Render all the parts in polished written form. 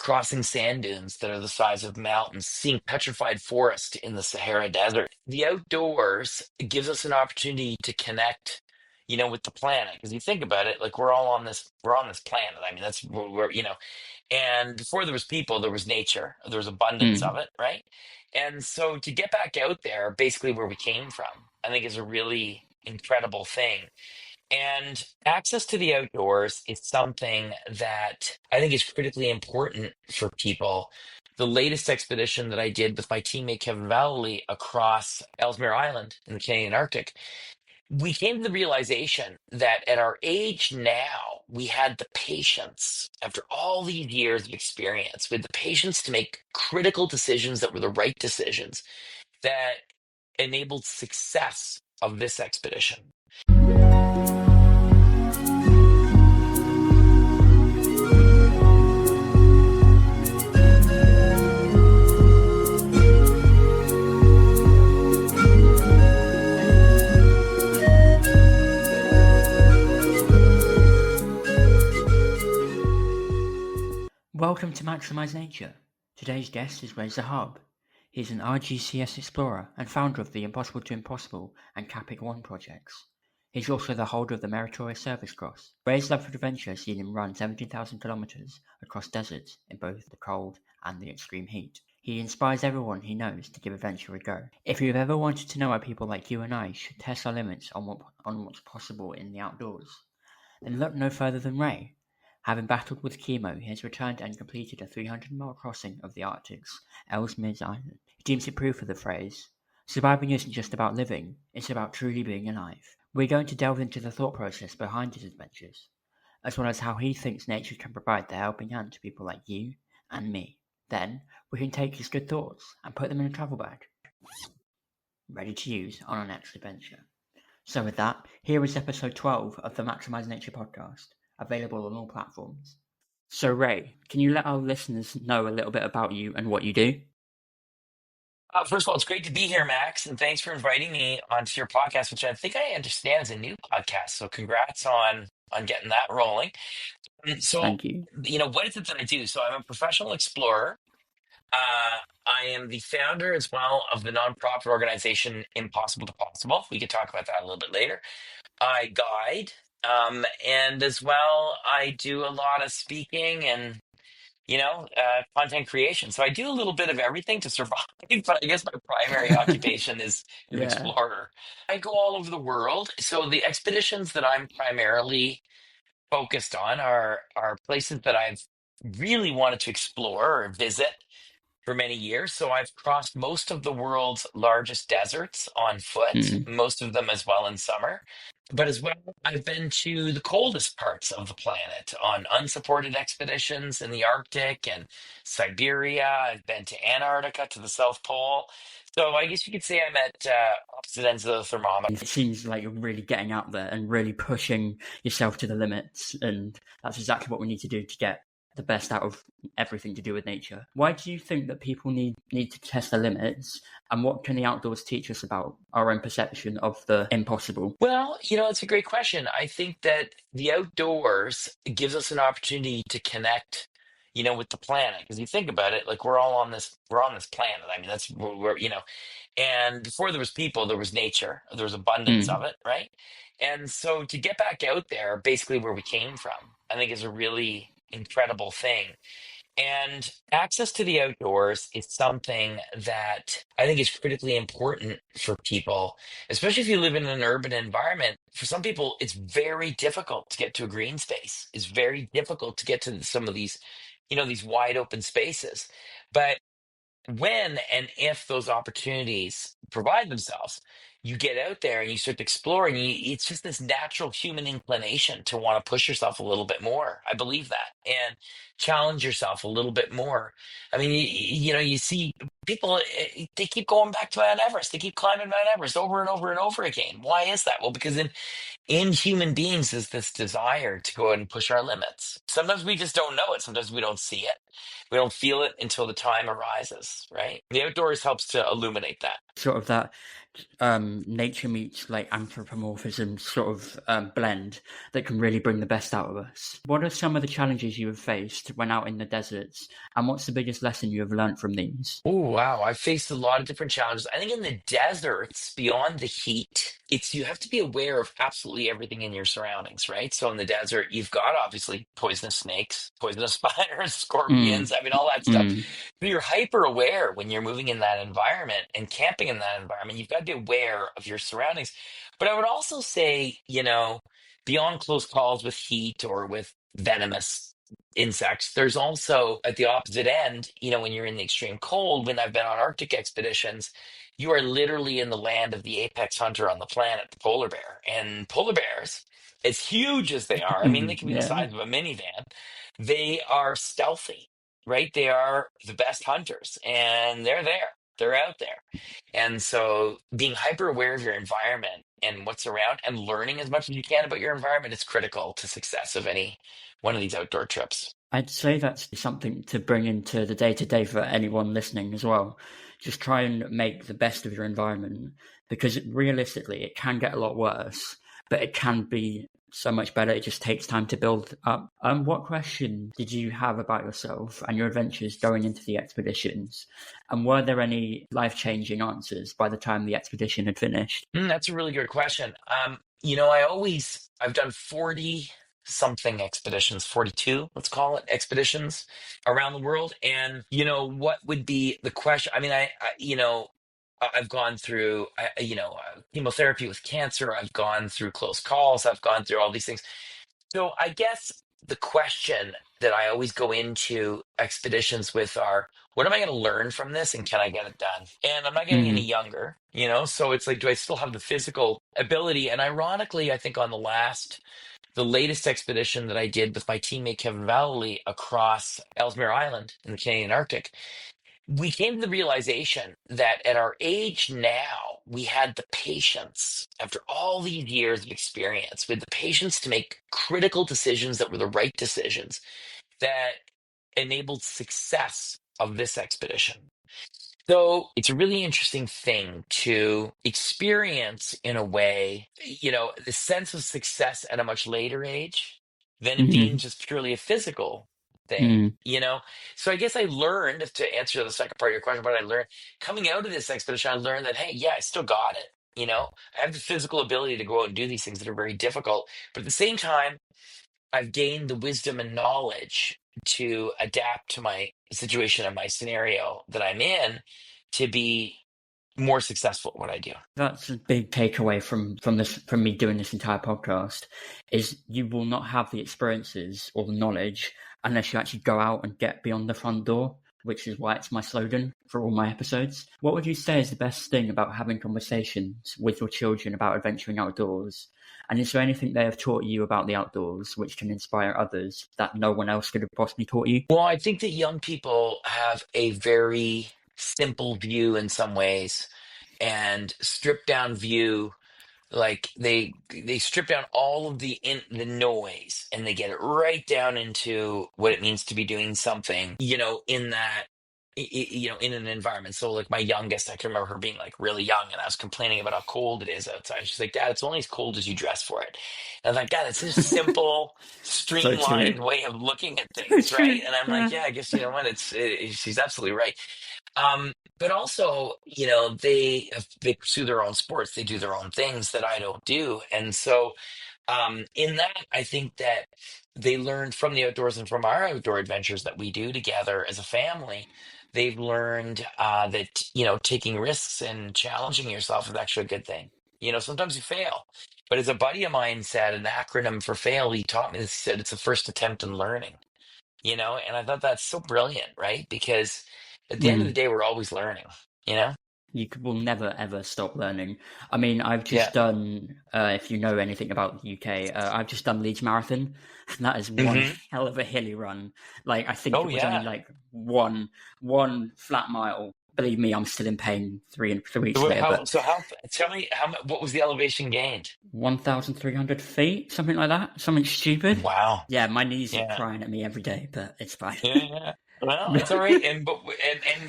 crossing sand dunes that are the size of mountains, seeing petrified forest in the Sahara Desert. The outdoors gives us an opportunity to connect, with the planet. Because you think about it, like we're on this planet. I mean, that's where and before there was people, there was nature, there was abundance Mm. of it, right? And so to get back out there, basically where we came from, I think is a really incredible thing. And access to the outdoors is something that I think is critically important for people. The latest expedition that I did with my teammate Kevin Vallely across Ellesmere Island in the Canadian Arctic, we came to the realization that at our age now, we had the patience, after all these years of experience, with the patience to make critical decisions that were the right decisions that enabled success of this expedition. Welcome to Maximise Nature. Today's guest is Zahab. He's an RGCS explorer and founder of the Impossible to Impossible and Capic One projects. He's also the holder of the Meritorious Service Cross. Ray's love for adventure has seen him run 17,000 kilometers across deserts in both the cold and the extreme heat. He inspires everyone he knows to give adventure a go. If you've ever wanted to know why people like you and I should test our limits on what's possible in the outdoors, then look no further than Ray. Having battled with chemo, he has returned and completed a 300-mile crossing of the Arctic's Ellesmere Island. He deems it proof of the phrase, surviving isn't just about living, it's about truly being alive. We're going to delve into the thought process behind his adventures, as well as how he thinks nature can provide the helping hand to people like you and me. Then, we can take his good thoughts and put them in a travel bag, ready to use on our next adventure. So with that, here is episode 12 of the Maximise Nature Podcast, available on all platforms. So Ray, can you let our listeners know a little bit about you and what you do? First of all, it's great to be here, Max, and thanks for inviting me onto your podcast, which I think I understand is a new podcast. So congrats on getting that rolling. So, Thank you. what is it that I do? So I'm a professional explorer. I am the founder as well of the nonprofit organization Impossible to Possible. We could talk about that a little bit later. I guide, and as well, I do a lot of speaking and content creation. So I do a little bit of everything to survive, but I guess my primary occupation is an Yeah. explorer. I go all over the world. So the expeditions that I'm primarily focused on are places that I've really wanted to explore or visit for many years. So I've crossed most of the world's largest deserts on foot, Mm. most of them as well in summer. But as well, I've been to the coldest parts of the planet on unsupported expeditions in the Arctic and Siberia. I've been to Antarctica, to the South Pole. So I guess you could say I'm at opposite ends of the thermometer. It seems like you're really getting out there and really pushing yourself to the limits, and that's exactly what we need to do to get the best out of everything to do with nature. Why do you think that people need to test their limits, and what can the outdoors teach us about our own perception of the impossible? Well, it's a great question. I think that the outdoors gives us an opportunity to connect, with the planet. Because you think about it, like we're on this planet. I mean, that's where and before there was people, there was nature, there was abundance Mm. of it, right? And so to get back out there, basically where we came from, I think is a really incredible thing. And access to the outdoors is something that I think is critically important for people, especially if you live in an urban environment. For some people, it's very difficult to get to a green space. It's very difficult to get to some of these, these wide open spaces. But when and if those opportunities provide themselves, you get out there and you start to explore, and it's just this natural human inclination to want to push yourself a little bit more. I believe that, and challenge yourself a little bit more. I mean, you see people, they keep going back to Mount Everest. They keep climbing Mount Everest over and over and over again. Why is that? Well, because in human beings is this desire to go out and push our limits. Sometimes we just don't know it. Sometimes we don't see it. We don't feel it until the time arises, right? The outdoors helps to illuminate that. Sort of that nature meets like anthropomorphism sort of blend that can really bring the best out of us. What are some of the challenges you have faced when out in the deserts, and what's the biggest lesson you have learned from these? Oh, wow. I've faced a lot of different challenges. I think in the deserts, beyond the heat, it's you have to be aware of absolutely everything in your surroundings, right? So in the desert, you've got obviously poisonous snakes, poisonous spiders, Mm, scorpions, I mean, all that stuff. mm, But you're hyper aware when you're moving in that environment and camping in that environment. You've got to be aware of your surroundings. But I would also say, beyond close calls with heat or with venomous insects. There's also at the opposite end, when you're in the extreme cold, when I've been on Arctic expeditions, you are literally in the land of the apex hunter on the planet, the polar bear. And polar bears, as huge as they are, I mean, they can be the yeah. size of a minivan, they are stealthy, right? They are the best hunters and they're there, they're out there. And so being hyper aware of your environment and what's around and learning as much as you can about your environment is critical to success of any one of these outdoor trips. I'd say that's something to bring into the day to day for anyone listening as well. Just try and make the best of your environment, because realistically, it can get a lot worse, but it can be so much better. It just takes time to build up. What question did you have about yourself and your adventures going into the expeditions? And were there any life changing answers by the time the expedition had finished? That's a really good question. I've done 40 something expeditions, 42, let's call it expeditions around the world. And, what would be the question? I mean, I've gone through, chemotherapy with cancer. I've gone through close calls. I've gone through all these things. So I guess the question that I always go into expeditions with are, what am I going to learn from this and can I get it done? And I'm not getting any Mm, younger, so it's like, do I still have the physical ability? And ironically, I think on the latest expedition that I did with my teammate Kevin Vallely across Ellesmere Island in the Canadian Arctic, we came to the realization that at our age now, we had the patience, after all these years of experience, with the patience to make critical decisions that were the right decisions that enabled success of this expedition. So it's a really interesting thing to experience in a way, the sense of success at a much later age than it being mm, just purely a physical thing, mm. So I guess I learned, to answer the second part of your question, what I learned coming out of this expedition, I learned that, hey, yeah, I still got it. I have the physical ability to go out and do these things that are very difficult. But at the same time, I've gained the wisdom and knowledge to adapt to my situation and my scenario that I'm in to be more successful at what I do. That's a big takeaway from me doing this entire podcast, is you will not have the experiences or the knowledge unless you actually go out and get beyond the front door, which is why it's my slogan for all my episodes. What would you say is the best thing about having conversations with your children about adventuring outdoors? And is there anything they have taught you about the outdoors which can inspire others that no one else could have possibly taught you? Well, I think that young people have a very simple view in some ways and stripped down view. Like they strip down all of the noise and they get it right down into what it means to be doing something, in that in an environment. So like my youngest, I can remember her being like really young and I was complaining about how cold it is outside. She's like, Dad, it's only as cold as you dress for it. And I was like, God, it's such a simple, So true. streamlined way of looking at So things, true. right? And I'm like, Yeah. yeah, I guess you know what, she's absolutely right. But also, they pursue their own sports, they do their own things that I don't do. And so in that, I think that they learned from the outdoors and from our outdoor adventures that we do together as a family. They've learned that, taking risks and challenging yourself is actually a good thing. Sometimes you fail. But as a buddy of mine said, an acronym for fail, he taught me this. He said it's the first attempt in learning, and I thought that's so brilliant, right? Because at the end of the Mm. day, we're always learning, you know? Will never ever stop learning. I mean, I've Yeah. just done, if you know anything about the UK, I've just done Leeds Marathon. And that is one Hmm. hell of a hilly run. Like, I think Oh, it was only yeah. like one flat mile. Believe me, I'm still in pain 3 weeks So later, how, but so how, tell me what was the elevation gained? 1,300 feet, something like that, something stupid. Wow. Yeah, my knees are Yeah. crying at me every day, but it's fine. Yeah. Yeah. Well, it's all right. And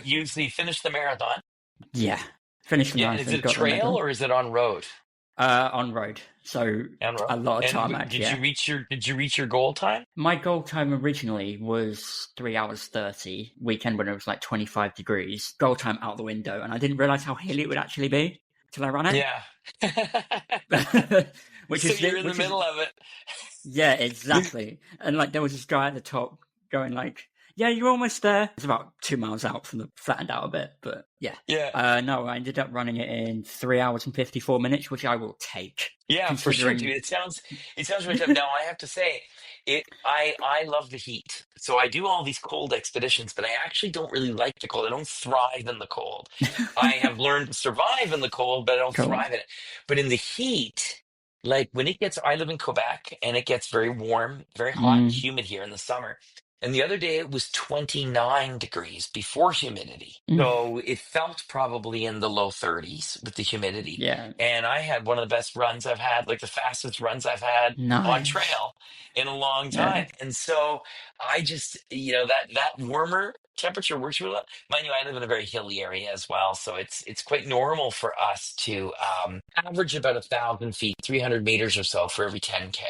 you usually finish the marathon. Yeah. Finished the Yeah, and is marathon, it a got the trail medal. or is it on road? On road, so On road. a lot of And tarmac. did you Yeah. reach your goal time? My goal time originally was 3 hours 30. Weekend when it was like 25 degrees. Goal time out the window, and I didn't realize how hilly it would actually be till I ran Yeah. it. which So is you're in the which is middle of it. Yeah, exactly. And like there was this guy at the top going like, "Yeah, you're almost there." It's about 2 miles out from the flattened out a bit, but yeah. Yeah. No, I ended up running it in 3 hours and 54 minutes, which I will take, Yeah, for sure, dude. considering. It sounds really tough. Now I have to say, I love the heat. So I do all these cold expeditions, but I actually don't really like the cold. I don't thrive in the cold. I have learned to survive in the cold, but I don't Cool. thrive in it. But in the heat, like when it gets, I live in Quebec and it gets very warm, very hot and Mm, humid here in the summer. And the other day it was 29 degrees before humidity. mm, So it felt probably in the low 30s with the humidity. yeah, And I had one of the best runs I've had, like the fastest runs I've had on nice. trail in a long Yeah. time. And so I just, that warmer temperature works really well. Mind you, I live in a very hilly area as well, so it's quite normal for us to average about 1,000 feet, 300 meters or so for every 10K.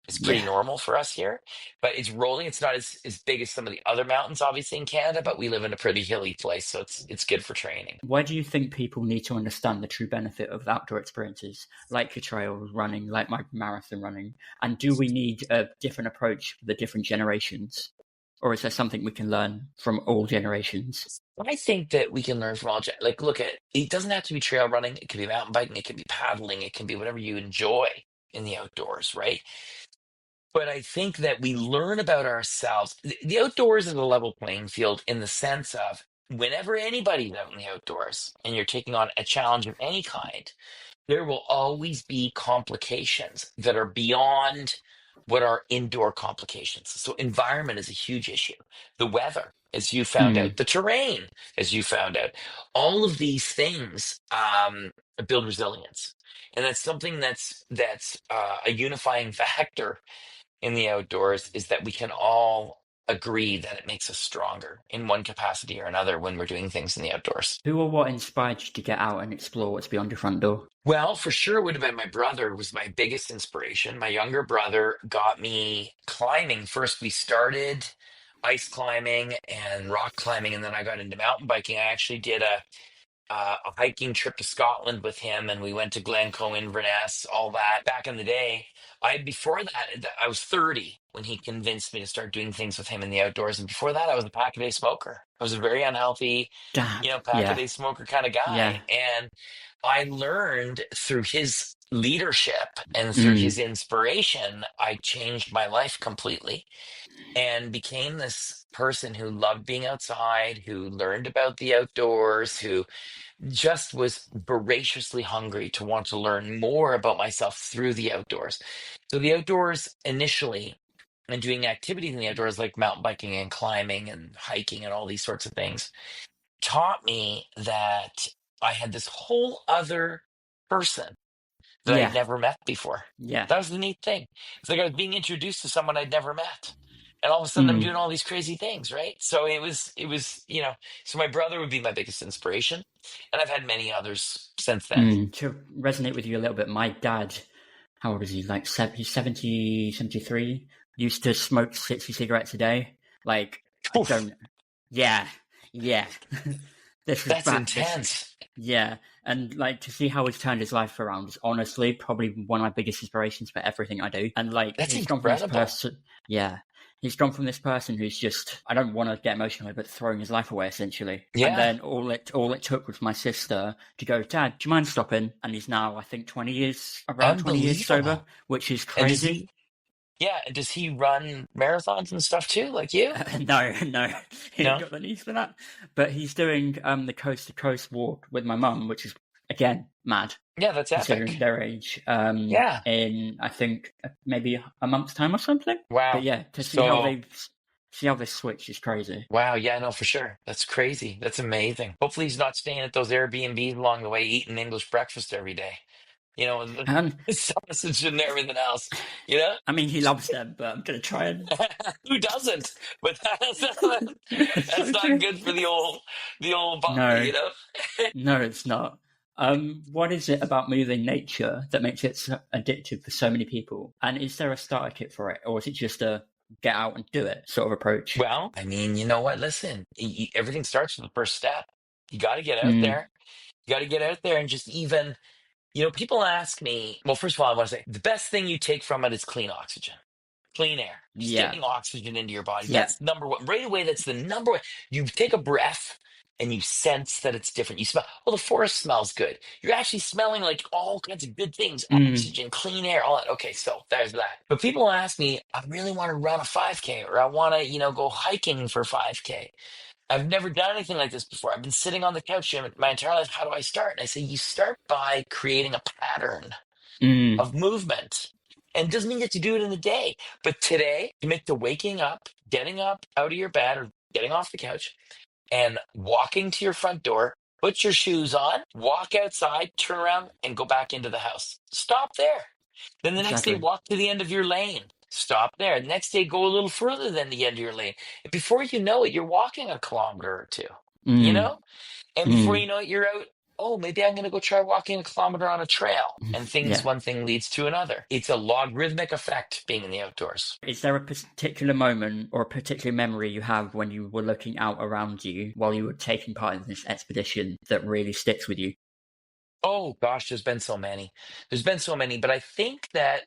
It's pretty Yeah. normal for us here, but it's rolling. It's not as big as some of the other mountains, obviously in Canada, but we live in a pretty hilly place, so it's good for training. Why do you think people need to understand the true benefit of outdoor experiences, like your trail running, like my marathon running? And do we need a different approach for the different generations? Or is there something we can learn from all generations? I think that we can learn from all, like, look at it doesn't have to be trail running. It could be mountain biking. It could be paddling. It can be whatever you enjoy in the outdoors, right? But I think that we learn about ourselves. The outdoors is a level playing field in the sense of whenever anybody's out in the outdoors and you're taking on a challenge of any kind, there will always be complications that are beyond what are indoor complications. So, environment is a huge issue. The weather, as you found Mm. out, the terrain, as you found out, all of these things build resilience, and that's something that's a unifying factor in the outdoors is that we can all agree that it makes us stronger in one capacity or another when we're doing things in the outdoors. Who or what inspired you to get out and explore what's beyond your front door? Well, for sure, it would have been my brother was my biggest inspiration. My younger brother got me climbing. First, we started ice climbing and rock climbing, and then I got into mountain biking. I actually did a hiking trip to Scotland with him, and we went to Glencoe, Inverness, all that. Back in the day, before that I was 30 when he convinced me to start doing things with him in the outdoors, and before that, I was a pack a day smoker. I was a very unhealthy, Damn. pack a Yeah. day smoker kind of Yeah. guy, and I learned through his leadership and through Mm. his inspiration, I changed my life completely and became this person who loved being outside, who learned about the outdoors, who just was voraciously hungry to want to learn more about myself through the outdoors. So the outdoors initially and doing activities in the outdoors like mountain biking and climbing and hiking and all these sorts of things taught me that I had this whole other person that I'd Yeah. never met before. Yeah. That was the neat thing. It's like I was being introduced to someone I'd never met. And all of a sudden I'm Mm. doing all these crazy things, right? So so my brother would be my biggest inspiration. And I've had many others since then. Mm. To resonate with you a little bit, my dad, how old is he? Like he's 70, 73. Used to smoke 60 cigarettes a day. Like, I Oof, don't. Yeah. Yeah. This is that's bad. This. intense. Yeah. And like to see how he's turned his life around is honestly probably one of my biggest inspirations for everything I do. And like That's he's gone from this incredible. person. Yeah. He's gone from this person who's just, I don't want to get emotional, but throwing his life away essentially. And Yeah, then all it took was my sister to go, "Dad, do you mind stopping?" And he's now, I think, around 20 years sober, unbelievable. which is And does crazy. he, yeah, and does he run marathons and stuff too, like you? No, no, he ain't No? got the knees for that. But he's doing the coast to coast walk with my mum, which is again mad Yeah, that's considering epic. their age. Yeah. In I think maybe a month's time or something. But Wow. yeah, to So, see how they switch is crazy. wow. Yeah, no, for sure. That's crazy. That's amazing. Hopefully he's not staying at those Airbnbs along the way, eating English breakfast every day. And the sausage and everything else, you know? I mean, he loves them, but I'm gonna try and. Who doesn't? But It's that's so not true. good for the old body, No, no, it's not. What is it about moving nature that makes it so addictive for so many people? And is there a starter kit for it, or is it just a get out and do it sort of approach? Well, I mean, you know what? Listen, everything starts with the first step. You got to get out Mm, there. You got to get out there and just even, people ask me, well, first of all, I want to say the best thing you take from it is clean oxygen, clean air, just yeah, getting oxygen into your body. yeah, That's number one. Right away, that's the number one. You take a breath and you sense that it's different. You smell, well, the forest smells good. You're actually smelling like all kinds of good things, mm, oxygen, clean air, all that. Okay, so there's that. But people ask me, I really want to run a 5K or I want to, go hiking for 5K. I've never done anything like this before. I've been sitting on the couch my entire life. How do I start? And I say, you start by creating a pattern mm, of movement. And it doesn't mean you have to do it in a day. But today, commit to waking up, getting up out of your bed or getting off the couch and walking to your front door, put your shoes on, walk outside, turn around, and go back into the house. Stop there. Then the next day, exactly. walk to the end of your lane. Stop there. The next day, go a little further than the end of your lane. And before you know it, you're walking a kilometer or two, you Mm, know? And before you mm, know it, you're out. Oh, maybe I'm going to go try walking a kilometer on a trail. And yeah. one thing leads to another. It's a logarithmic effect being in the outdoors. Is there a particular moment or a particular memory you have when you were looking out around you while you were taking part in this expedition that really sticks with you? Oh, gosh, there's been so many. There's been so many. But I think that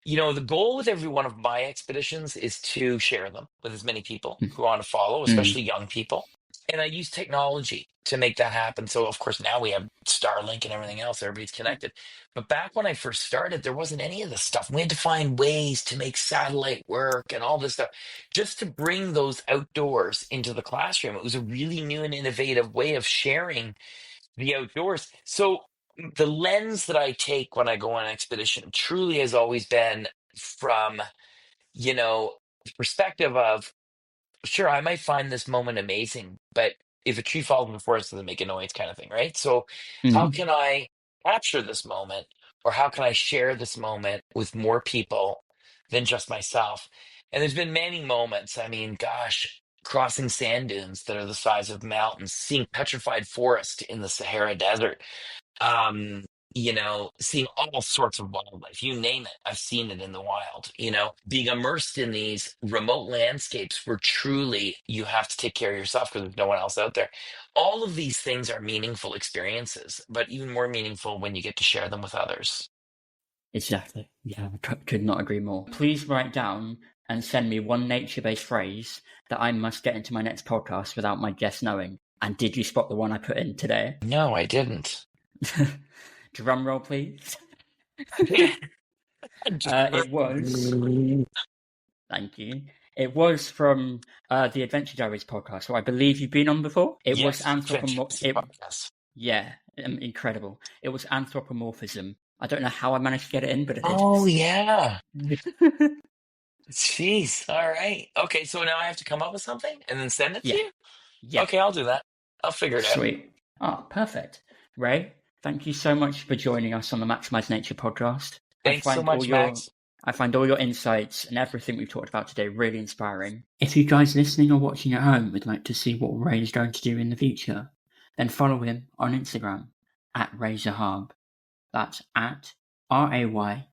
the goal with every one of my expeditions is to share them with as many people Mm, who want to follow, mm, especially young people. And I use technology to make that happen. So, of course, now we have Starlink and everything else. Everybody's connected. But back when I first started, there wasn't any of this stuff. We had to find ways to make satellite work and all this stuff just to bring those outdoors into the classroom. It was a really new and innovative way of sharing the outdoors. So the lens that I take when I go on an expedition truly has always been from, the perspective of, sure, I might find this moment amazing, but if a tree falls in the forest, doesn't make a noise kind of thing, right? So how mm. can I capture this moment or how can I share this moment with more people than just myself? And there's been many moments. I mean, gosh, crossing sand dunes that are the size of mountains, seeing petrified forest in the Sahara Desert, seeing all sorts of wildlife, you name it, I've seen it in the wild, being immersed in these remote landscapes where truly you have to take care of yourself because there's no one else out there. All of these things are meaningful experiences, but even more meaningful when you get to share them with others. Exactly. Yeah, I could not agree more. Please write down and send me one nature-based phrase that I must get into my next podcast without my guest knowing. And did you spot the one I put in today? No, I didn't. Drum roll, please. Just- It was. Thank you. It was from the Adventure Diaries podcast, so I believe you've been on before. It was yes, fantastic podcast. yeah, incredible. It was anthropomorphism. I don't know how I managed to get it in, but I Oh yeah. did. Jeez. All right. Okay, so now I have to come up with something and then send it to Yeah, you? yeah. Okay, I'll do that. I'll figure it out. Sweet. Oh, perfect. Ray, thank you so much for joining us on the Maximise Nature podcast. Thanks so much, Max. I find all your insights and everything we've talked about today really inspiring. If you guys listening or watching at home would like to see what Ray is going to do in the future, then follow him on Instagram at Ray Zahab. That's at RAYZAHAB.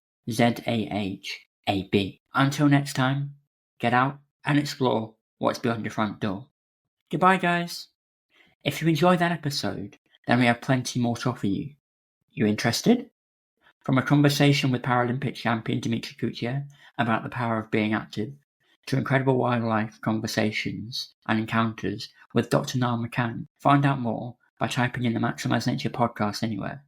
Until next time, get out and explore what's beyond your front door. Goodbye, guys. If you enjoyed that episode, then we have plenty more to offer you. You interested? From a conversation with Paralympic champion Dimitri Coutier about the power of being active, to incredible wildlife conversations and encounters with Dr. Niall McCann. Find out more by typing in the Maximise Nature podcast anywhere,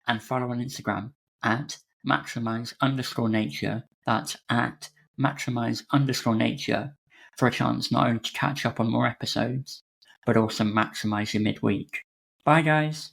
and follow on Instagram at Maximise_nature. That's at Maximise_nature for a chance not only to catch up on more episodes, but also maximize your midweek. Bye, guys.